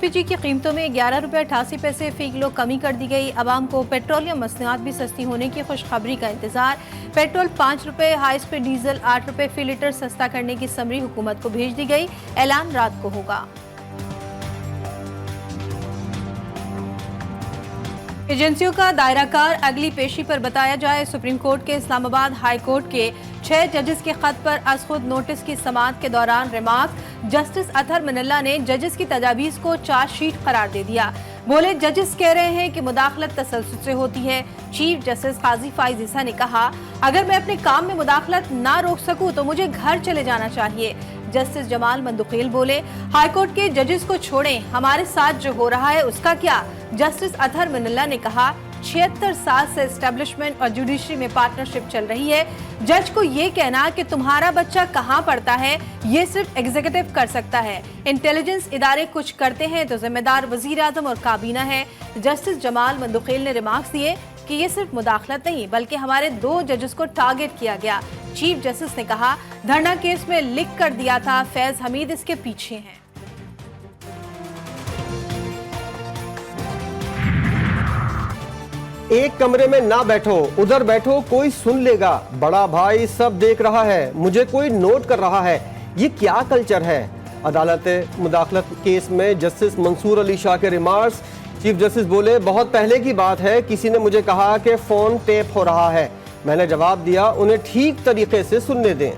LPG की कीमतों में 11 रुपये 88 पैसे फी किलो कमी कर दी गई। आवाम को पेट्रोलियम मसनूआत भी सस्ती होने की खुशखबरी का इंतजार। पेट्रोल 5 रुपये, हाई स्पीड डीजल 8 रुपये फी लीटर सस्ता करने की समरी हुकूमत को भेज दी गई। ऐलान रात को होगा। एजेंसियों का दायरा कार अगली पेशी पर बताया जाए। सुप्रीम कोर्ट के इस्लामाबाद हाई कोर्ट के 6 जजेस के खत पर अज खुद नोटिस की समाअत के दौरान रिमार्क जस्टिस अतहर मिनल्ला ने जजेस की तजावीज़ को चार्जशीट करार दे दिया। बोले, जजेस कह रहे हैं कि मुदाखलत तसल्सल से होती है। चीफ जस्टिस काजी फाइज ईसा ने कहा, अगर मैं अपने काम में मुदाखलत ना रोक सकूं तो मुझे घर चले जाना चाहिए। जस्टिस जमाल मंदुकील बोले, हाईकोर्ट के जजेस को छोड़ें, हमारे साथ जो हो रहा है उसका क्या। जस्टिस अतहर मिनल्ला ने कहा, 76 साल से एस्टेब्लिशमेंट और जुडिशरी में पार्टनरशिप चल रही है। जज को ये कहना कि तुम्हारा बच्चा कहाँ पढ़ता है, ये सिर्फ एग्जीक्यूटिव कर सकता है। इंटेलिजेंस इदारे कुछ करते हैं तो जिम्मेदार वजीर आजम और काबीना है। जस्टिस जमाल मंदुकील ने रिमार्क्स दिए कि ये सिर्फ मुदाखलत नहीं बल्कि हमारे 2 जजेस को टारगेट किया गया। चीफ जस्टिस ने कहा, धरना केस में लिख कर दिया था, फैज हमीद इसके पीछे हैं। एक कमरे में ना बैठो, उधर बैठो, कोई सुन लेगा। बड़ा भाई सब देख रहा है, मुझे कोई नोट कर रहा है। ये क्या कल्चर है। अदालत मुदाखलत केस में जस्टिस मंसूर अली शाह के रिमार्क्स। चीफ जस्टिस बोले, बहुत पहले की बात है, किसी ने मुझे कहा कि फोन टेप हो रहा है। मैंने जवाब दिया, उन्हें ठीक तरीके से सुनने दें।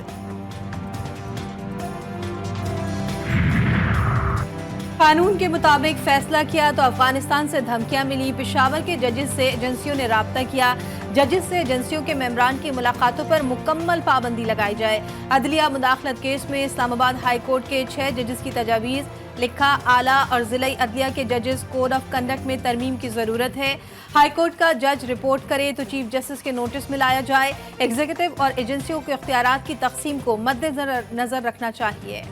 कानून के मुताबिक फैसला किया तो अफगानिस्तान से धमकियां मिली। पेशावर के जजेस से एजेंसियों ने राब्ता किया। जजेस से एजेंसियों के मेंबरान की मुलाकातों पर मुकम्मल पाबंदी लगाई जाए। अदलिया मुदाखलत केस में इस्लामाबाद हाई कोर्ट के 6 जजेस की तजावीज़। लिखा, आला और जिला अदलिया के जजेस कोड ऑफ कंडक्ट में तरमीम की जरूरत है। हाई कोर्ट का जज रिपोर्ट करे तो चीफ जस्टिस के नोटिस में लाया जाए। एग्जीक्यूटिव और एजेंसियों के इख्तियारात की तकसीम को मद्देनजर रखना चाहिए।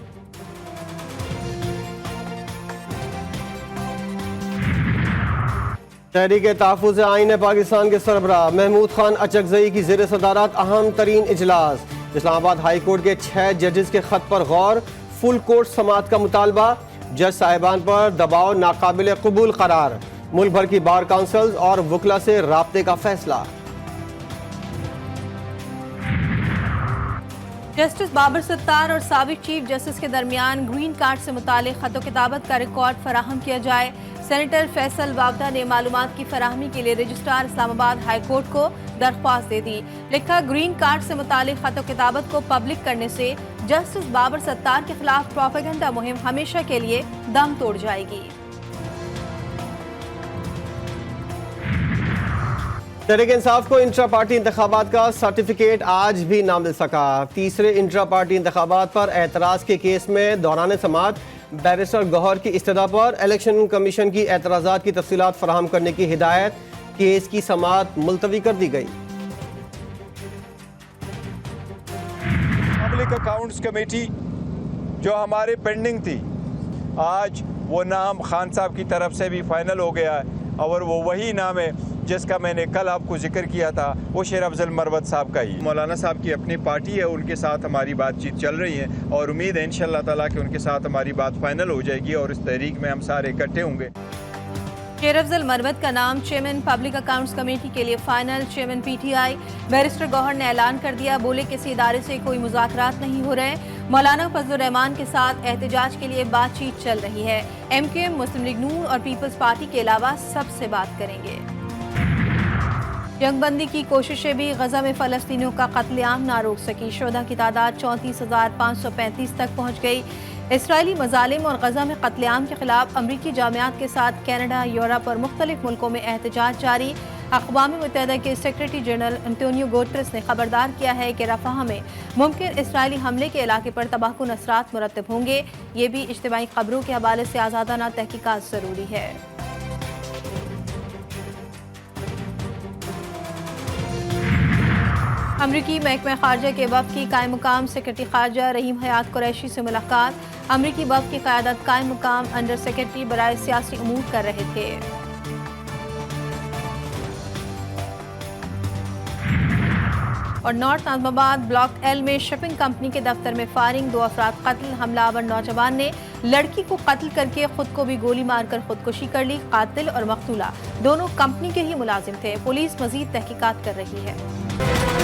तहरीक तहफ़्फ़ुज़ आईन पाकिस्तान के सरबराह महमूद खान अचकज़ई की ज़ेर सदारत अहम तरीन इजलास। इस्लामाबाद हाई कोर्ट के 6 जजेस के खत पर गौर। फुल कोर्ट समाअत का मुतालबा। जज साहिबान पर दबाव नाकाबिल कबूल करार। मुल्क भर की बार काउंसिल्स और वकला से राब्ते का फैसला। जस्टिस बाबर सत्तार और साबिक चीफ जस्टिस के दरमियान ग्रीन कार्ड से मुतालिक खतो किताबत का रिकॉर्ड फराहम किया जाए। सेनेटर फैसल बावदा ने मालूमात की फराहमी के लिए रजिस्ट्रार इस्लामाबाद हाई कोर्ट को दरख्वास्त दे दी। लिखा, ग्रीन कार्ड से मुतालिक खतो किताबत को पब्लिक करने से जस्टिस बाबर सत्तार के खिलाफ प्रोपेगेंडा मुहिम हमेशा के लिए दम तोड़ जाएगी। तहरीक इंसाफ को इंट्रा पार्टी इंतखाबात का सर्टिफिकेट आज भी ना मिल सका। तीसरे इंट्रा पार्टी इंतखाबात पर एतराज़ के केस में दौरान समाअत बैरिस्टर गौहर की इस्तदा पर इलेक्शन कमीशन की एतराज़ात की तफसीलात फराहम करने की हिदायत। केस की समाअत मुलतवी कर दी गई। पब्लिक अकाउंट्स कमेटी जो हमारे पेंडिंग थी, आज वो नाम खान साहब की तरफ से भी फाइनल हो गया है और वो वही नाम है जिसका मैंने कल आपको जिक्र किया था, वो शेर अफजल मरवत साहब का ही। मौलाना साहब की अपनी पार्टी है, उनके साथ हमारी बातचीत चल रही है और उम्मीद है इंशाअल्लाह ताला कि उनके साथ हमारी बात फाइनल हो जाएगी और इस तहरीक में हम सारे इकट्ठे होंगे। शेर अफजल मरवत का नाम चेयरमैन पब्लिक अकाउंट्स कमेटी के लिए final. Chairman PTI barrister Gohar ने ऐलान कर दिया। बोले, किसी इदारे से कोई मुज़ाकरात नहीं हो रहे। मौलाना फजलुर रहमान के साथ एहतजाज के लिए बातचीत चल रही है। MKM, मुस्लिम लीग नून और पीपल्स पार्टी के अलावा सबसे बात करेंगे। जंगबंदी की कोशिशें भी गजा में फ़लस्तीनियों का कत्लेआम ना रोक सकी। शुहदा की तादाद 34,535 तक पहुँच गई। इसराइली मजालिम और गजा में कत्लेआम के खिलाफ अमरीकी जामियात के साथ कनाडा, यूरोप और मुख्तलिफ मुल्कों में एहतजाज जारी। अक़वाम मुत्तहिदा के सेक्रेटरी जनरल एंटोनियो गुटेरेस ने खबरदार किया है कि रफ़ाह में मुमकिन इसराइली हमले के इलाके पर तबाहकुन असरात मुरतब होंगे। ये भी इज्तिमाई खबरों के हवाले से आज़ादाना तहकीकात ज़रूरी है। अमरीकी महकमा खारजा के वफ़द की कायम मुकाम सेक्रेटरी खारजा रहीम हयात कुरैशी से मुलाकात। अमरीकी वफ़द की क़यादत कायम मुकाम अंडर सेक्रेटरी बराए सियासी उमूर कर रहे थे। और नॉर्थ नाज़िमाबाद ब्लॉक L में शिपिंग कंपनी के दफ्तर में फायरिंग, 2 अफराद कत्ल। हमलावर नौजवान ने लड़की को कत्ल करके खुद को भी गोली मारकर खुदकुशी कर ली। कातिल और मकतूला दोनों कंपनी के ही मुलाजिम थे। पुलिस मजीद तहकीकात कर रही है।